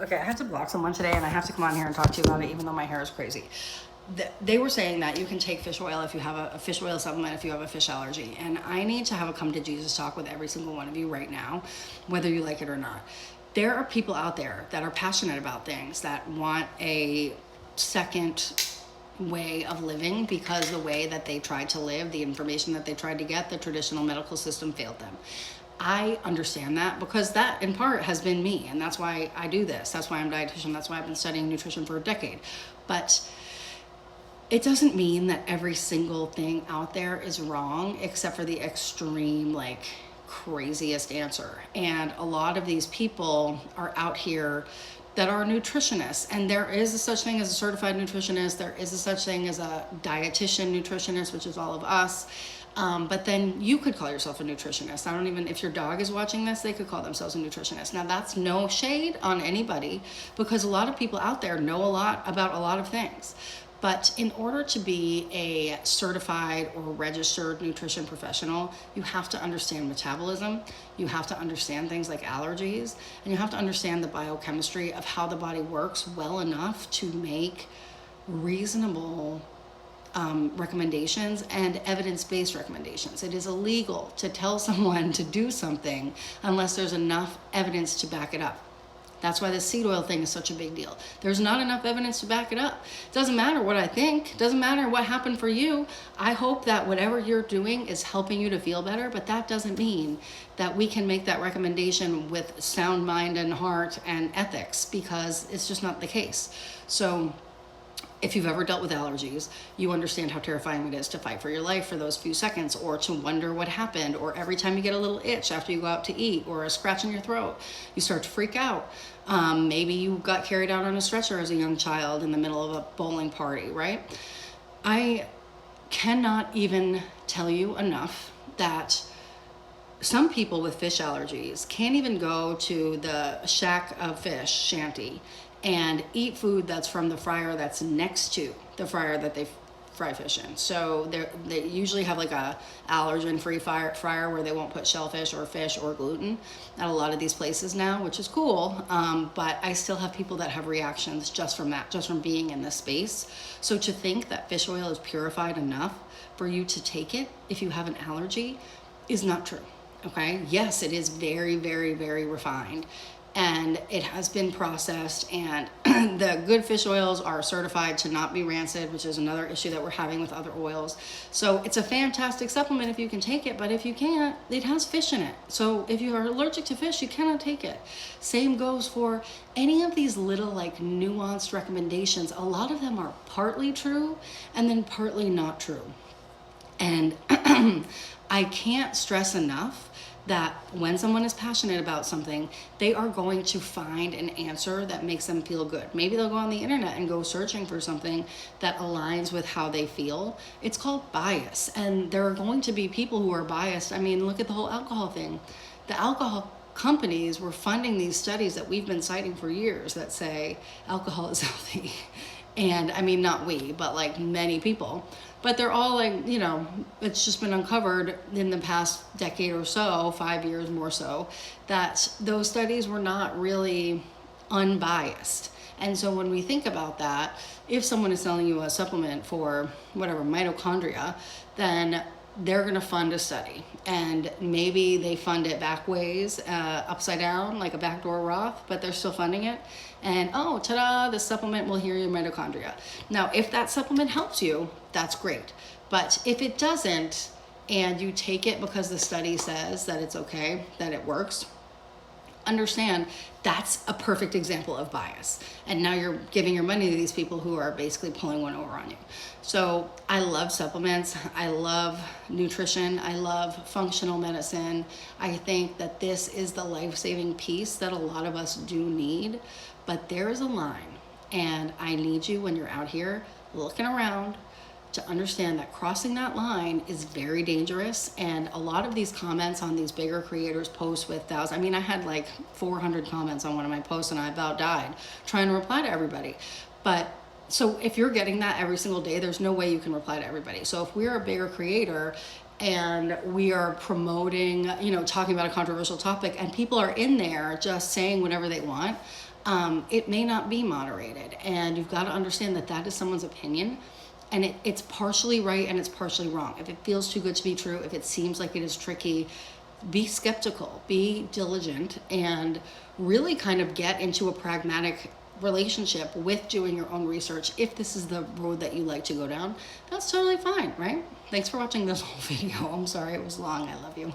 Okay, I have to block someone today and I have to come on here and talk to you about it even though my hair is crazy. They were saying that you can take fish oil if you have a fish oil supplement if you have a fish allergy. And I need to have a come to Jesus talk with every single one of you right now, whether you like it or not. There are people out there that are passionate about things, that want a second way of living because the way that they tried to live, the information that they tried to get, the traditional medical system failed them. I understand that because that in part has been me, and that's why I do this. That's why I'm a dietitian. That's why I've been studying nutrition for a decade. But it doesn't mean that every single thing out there is wrong, except for the extreme, like, craziest answer. And a lot of these people are out here that are nutritionists, and there is a such thing as a certified nutritionist. There is a such thing as a dietitian nutritionist, which is all of us. But then you could call yourself a nutritionist. I don't even, if your dog is watching this, they could call themselves a nutritionist. Now that's no shade on anybody, because a lot of people out there know a lot about a lot of things. But in order to be a certified or registered nutrition professional, you have to understand metabolism, you have to understand things like allergies, and you have to understand the biochemistry of how the body works well enough to make reasonable recommendations and evidence-based recommendations. It is illegal to tell someone to do something unless there's enough evidence to back it up. That's why the seed oil thing is such a big deal. There's not enough evidence to back it up. It doesn't matter what I think. It doesn't matter what happened for you. I hope that whatever you're doing is helping you to feel better, but that doesn't mean that we can make that recommendation with sound mind and heart and ethics, because it's just not the case. So if you've ever dealt with allergies, you understand how terrifying it is to fight for your life for those few seconds, or to wonder what happened, or every time you get a little itch after you go out to eat, or a scratch in your throat, you start to freak out. Maybe you got carried out on a stretcher as a young child in the middle of a bowling party, right? I cannot even tell you enough that some people with fish allergies can't even go to the shack of fish shanty and eat food that's from the fryer that's next to the fryer that they fry fish in. So they usually have like a allergen-free fryer where they won't put shellfish or fish or gluten at a lot of these places now, which is cool. But I still have people that have reactions just from that, just from being in this space. So to think that fish oil is purified enough for you to take it if you have an allergy is not true. Okay, yes, it is very, very, very refined, and it has been processed, and the good fish oils are certified to not be rancid, which is another issue that we're having with other oils. So it's a fantastic supplement if you can take it, but if you can't, it has fish in it. So if you are allergic to fish, you cannot take it. Same goes for any of these little like nuanced recommendations. A lot of them are partly true and then partly not true. And I can't stress enough that when someone is passionate about something, they are going to find an answer that makes them feel good. Maybe they'll go on the internet and go searching for something that aligns with how they feel. It's called bias, and there are going to be people who are biased. I mean, look at the whole alcohol thing. The alcohol companies were funding these studies that we've been citing for years that say alcohol is healthy. And I mean, not we, but like many people. But they're all like, you know, it's just been uncovered in the past decade or so, 5 years more so, that those studies were not really unbiased. And so when we think about that, if someone is selling you a supplement for whatever, mitochondria, then they're going to fund a study, and maybe they fund it back ways, upside down, like a backdoor Roth, but they're still funding it. And oh, ta-da, the supplement will heal your mitochondria. Now, if that supplement helps you, that's great. But if it doesn't, and you take it because the study says that it's okay, that it works, understand that's a perfect example of bias. And now you're giving your money to these people who are basically pulling one over on you. So I love supplements. I love nutrition. I love functional medicine. I think that this is the life-saving piece that a lot of us do need. But there is a line, and I need you when you're out here looking around to understand that crossing that line is very dangerous. And a lot of these comments on these bigger creators' posts with thousands, I mean, I had like 400 comments on one of my posts and I about died trying to reply to everybody. But so if you're getting that every single day, there's no way you can reply to everybody. So if we're a bigger creator and we are promoting, you know, talking about a controversial topic, and people are in there just saying whatever they want, it may not be moderated. And you've got to understand that that is someone's opinion. And it's partially right and it's partially wrong. If it feels too good to be true, if it seems like it is tricky, be skeptical, be diligent, and really kind of get into a pragmatic relationship with doing your own research. If this is the road that you like to go down, that's totally fine, right? Thanks for watching this whole video. I'm sorry it was long. I love you.